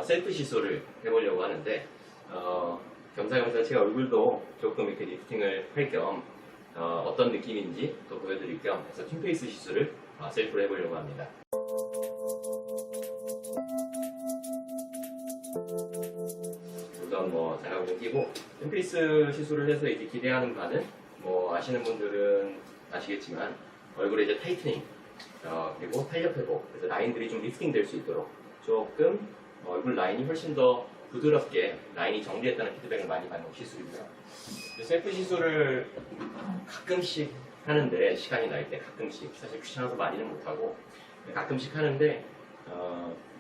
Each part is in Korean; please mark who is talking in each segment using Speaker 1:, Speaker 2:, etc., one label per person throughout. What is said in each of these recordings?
Speaker 1: 셀프 시술을 해보려고 하는데 겸사겸사 제 얼굴도 조금 이렇게 리프팅을 할 겸 어떤 느낌인지 또 보여드릴 겸 해서 튠페이스 시술을 셀프로 해보려고 합니다. 우선 장갑을 좀 끼고 튠페이스 시술을 해서 이제 기대하는 바는 아시는 분들은 아시겠지만 얼굴에 이제 타이트닝 그리고 탄력 회복, 그래서 라인들이 좀 리프팅 될 수 있도록 조금 얼굴 라인이 훨씬 더 부드럽게 라인이 정리했다는 피드백을 많이 받는 시술이고요. 셀프 시술을 가끔씩 하는데, 시간이 날 때 가끔씩, 사실 귀찮아서 많이는 못하고 가끔씩 하는데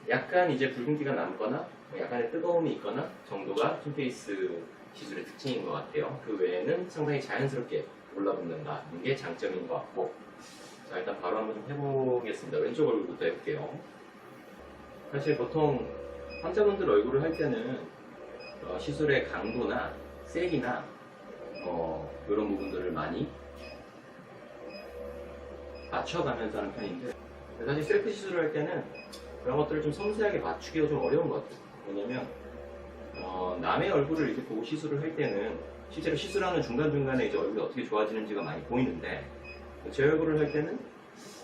Speaker 1: 약간 이제 붉은기가 남거나 약간의 뜨거움이 있거나 정도가 튠페이스 시술의 특징인 것 같아요. 그 외에는 상당히 자연스럽게 올라붙는다는 게 장점인 것 같고, 자, 일단 바로 한번 좀 해보겠습니다. 왼쪽 얼굴부터 해볼게요. 사실 보통 환자분들 얼굴을 할 때는 시술의 강도나 색이나 이런 부분들을 많이 맞춰가면서 하는 편인데, 사실 셀프 시술을 할 때는 그런 것들을 좀 섬세하게 맞추기가 좀 어려운 것 같아요. 왜냐면 남의 얼굴을 이렇게 보고 시술을 할 때는 실제로 시술하는 중간중간에 이제 얼굴이 어떻게 좋아지는지가 많이 보이는데, 제 얼굴을 할 때는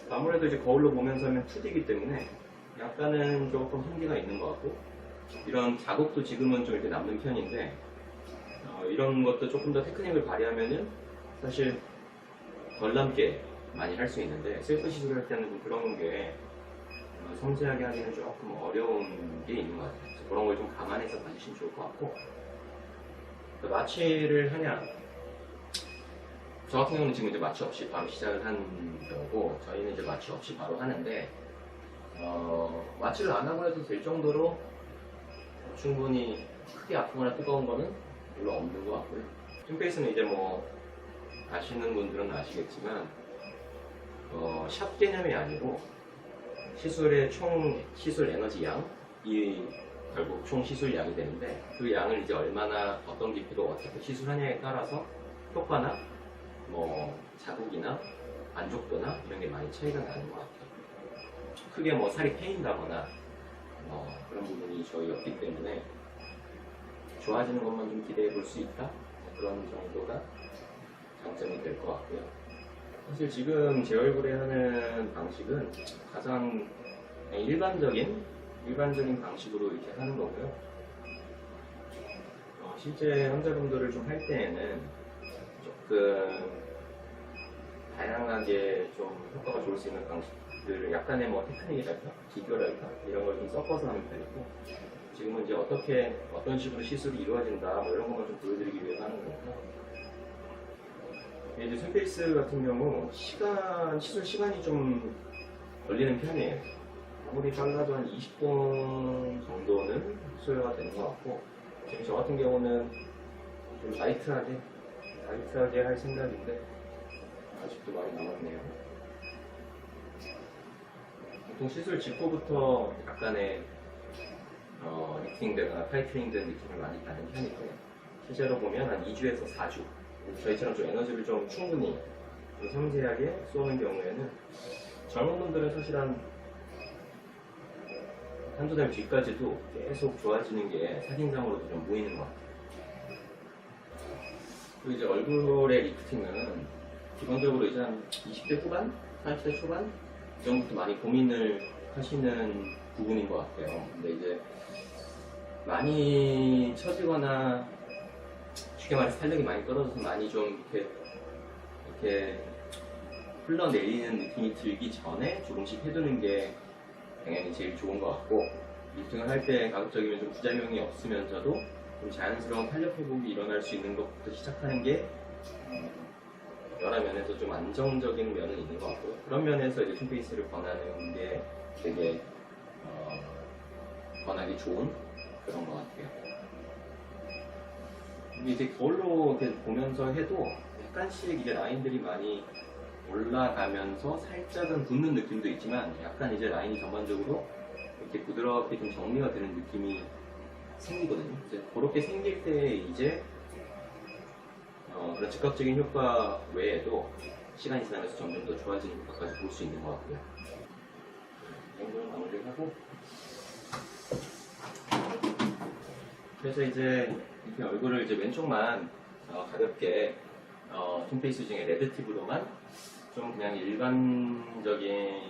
Speaker 1: 아무래도 이제 거울로 보면서 하면 2D이기 때문에 약간은 조금 한계가 있는 것 같고, 이런 자국도 지금은 좀 이렇게 남는 편인데 이런 것도 조금 더 테크닉을 발휘하면은 사실 덜 남게 많이 할 수 있는데, 셀프 시술을 할 때는 좀 그런 게 섬세하게 하기는 조금 어려운 게 있는 것 같아요. 그래서 그런 걸 좀 감안해서 봐주시면 좋을 것 같고, 마취를 하냐, 저 같은 경우는 지금 이제 마취 없이 바로 시작을 한 경우고, 저희는 이제 마취 없이 바로 하는데 마취를 안 하고 해도 될 정도로 충분히 크게 아프거나 뜨거운 거는 별로 없는 것 같고요. 튠페이스는 이제 아시는 분들은 아시겠지만 샵 개념이 아니고 시술의 총 시술 에너지 양이 결국 총 시술 양이 되는데, 그 양을 이제 얼마나 어떤 깊이로 어떻게 시술하냐에 따라서 효과나 자국이나 만족도나 이런 게 많이 차이가 나는 것 같아요. 크게 살이 패인다거나 그런 부분이 저희 없기 때문에 좋아지는 것만 좀 기대해 볼 수 있다, 그런 정도가 장점이 될 것 같고요. 사실 지금 제 얼굴에 하는 방식은 가장 일반적인 방식으로 이렇게 하는 거고요. 실제 환자분들을 좀 할 때에는 조금 다양하게 좀 효과가 좋을 수 있는 방식들을 약간의 테크닉이랄까, 기교랄까, 이런 걸 좀 섞어서 하는 편이고, 지금은 이제 어떤 식으로 시술이 이루어진다, 이런 것만 좀 보여드리기 위해서 하는 거고요. 이제 튠페이스 같은 경우 시술 시간이 좀 걸리는 편이에요. 아무리 빨라도 한 20분 정도는 소요가 되는 것 같고, 지금 저 같은 경우는 좀 라이트하게 할 생각인데 아직도 많이 남았네요. 보통 시술 직후부터 약간의 리프팅되거나 타이트닝 된 느낌을 많이 받는 편이고요. 실제로 보면 한 2주에서 4주, 저희처럼 좀 에너지를 좀 충분히 좀 섬세하게 쏘는 경우에는 젊은 분들은 사실 한두 달 뒤까지도 계속 좋아지는 게 사진상으로도 좀 보이는 것 같아요. 그리고 이제 얼굴의 리프팅은 기본적으로 이제 한 20대 후반, 30대 초반 이 정도부터 많이 고민을 하시는 부분인 것 같아요. 근데 이제 많이 처지거나 쉽게 말해서 탄력이 많이 떨어져서 많이 좀 이렇게 흘러내리는 느낌이 들기 전에 조금씩 해두는 게 당연히 제일 좋은 것 같고, 리프팅을 할 때 가급적이면 좀 부작용이 없으면서도 좀 자연스러운 탄력 회복이 일어날 수 있는 것부터 시작하는 게 여러 면에서 좀 안정적인 면은 있는 것 같고요. 그런 면에서 이제 튠페이스를 권하는 게 되게 권하기 좋은 그런 것 같아요. 이제 거울로 이렇게 보면서 해도 약간씩 이제 라인들이 많이 올라가면서 살짝은 붓는 느낌도 있지만, 약간 이제 라인이 전반적으로 이렇게 부드럽게 좀 정리가 되는 느낌이 생기거든요. 이제 그렇게 생길 때 이제 그런 즉각적인 효과 외에도 시간이 지나면서 점점 더 좋아지는 효과까지 볼 수 있는 것 같고요. 이 정도는 마무리를 하고 그래서 이제 이렇게 얼굴을 이제 왼쪽만 가볍게 톤페이스 중에 레드 팁으로만 좀 그냥 일반적인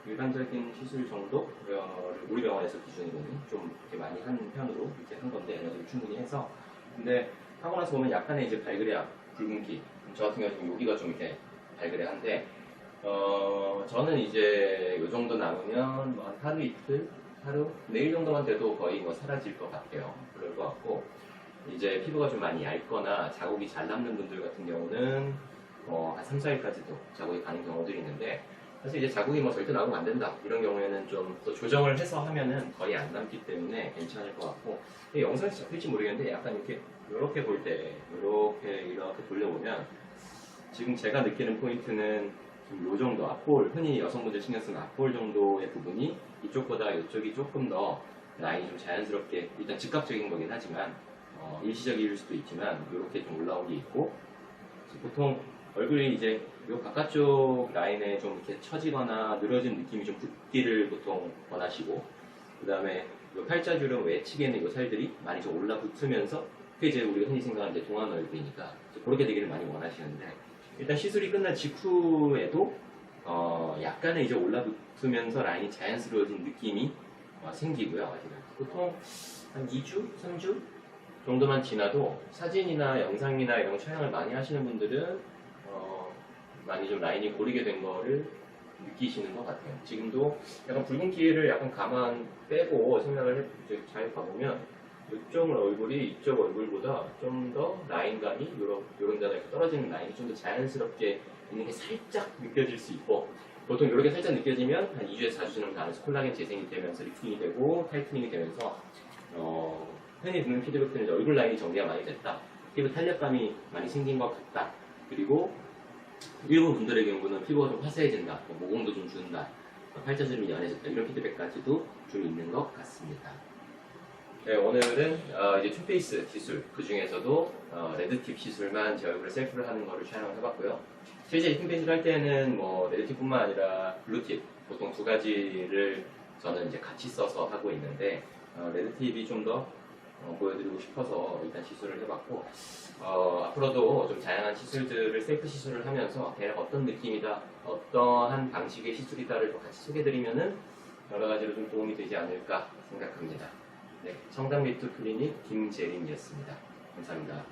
Speaker 1: 일반적인 시술 정도를 우리 병원에서 기준으로는 좀 이렇게 많이 한 편으로 이렇게 한 건데 에너지를 충분히 해서. 근데 하고 나서 보면 약간의 이제 발그레함, 붉은기, 저 같은 경우는 여기가 좀 이렇게 발그레한데 저는 이제 이 정도 남으면 뭐 한 하루 이틀, 내일 정도만 돼도 거의 뭐 사라질 것 같아요. 그럴 것 같고, 이제 피부가 좀 많이 얇거나 자국이 잘 남는 분들 같은 경우는 한 3, 4일까지도 자국이 가는 경우들이 있는데, 사실 이제 자국이 뭐 절대 나오면 안 된다 이런 경우에는 좀 또 조정을 해서 하면은 거의 안 남기 때문에 괜찮을 것 같고, 이 영상에서 잡힐지 모르겠는데 약간 이렇게 볼 때 이렇게 돌려보면 지금 제가 느끼는 포인트는 이 정도 앞볼, 흔히 여성분들 신경 쓰는 앞볼 정도의 부분이 이쪽보다 이쪽이 조금 더 라인이 좀 자연스럽게, 일단 즉각적인 거긴 하지만 일시적일 수도 있지만 이렇게 좀 올라온 게 있고, 보통 얼굴이 이제 이 바깥쪽 라인에 좀 이렇게 처지거나 늘어진 느낌이 좀 붓기를 보통 원하시고, 그 다음에 이 팔자주름 외측에는 이 살들이 많이 좀 올라붙으면서, 그게 이제 우리가 흔히 생각하는 이제 동안 얼굴이니까 그렇게 되기를 많이 원하시는데, 일단 시술이 끝난 직후에도 약간의 이제 올라붙으면서 라인이 자연스러워진 느낌이 생기고요. 보통 한 2주, 3주 정도만 지나도 사진이나 영상이나 이런 촬영을 많이 하시는 분들은 많이 좀 라인이 고리게 된 거를 느끼시는 것 같아요. 지금도 약간 붉은기를 약간 가만 빼고 생각을 잘 봐보면 이쪽 얼굴이 이쪽 얼굴보다 좀 더 라인감이 이런 데서 떨어지는 라인이 좀 더 자연스럽게 있는 게 살짝 느껴질 수 있고, 보통 이렇게 살짝 느껴지면 한 2주에서 4주 지나면 안에서 콜라겐 재생이 되면서 리프팅이 되고 타이트닝이 되면서 흔히 듣는 피드백들은 얼굴 라인이 정리가 많이 됐다, 피부 탄력감이 많이 생긴 것 같다, 그리고 일부 분들의 경우는 피부가 좀 화사해진다, 모공도 좀 준다, 팔자주름이 연해졌다, 이런 피드백까지도 좀 있는 것 같습니다. 네, 오늘은 이제 투페이스 시술, 그 중에서도 레드팁 시술만 제 얼굴에 셀프를 하는 거를 촬영을 해봤고요. 실제 투페이스를 할 때는 뭐 레드팁뿐만 아니라 블루팁, 보통 두 가지를 저는 이제 같이 써서 하고 있는데, 레드팁이 좀 더 보여드리고 싶어서 일단 시술을 해봤고, 앞으로도 좀 다양한 시술들을 셀프 시술을 하면서 대략 어떤 느낌이다, 어떠한 방식의 시술이다를 또 같이 소개해드리면은 여러 가지로 좀 도움이 되지 않을까 생각합니다. 네, 청담 미투 클리닉 김재림이었습니다. 감사합니다.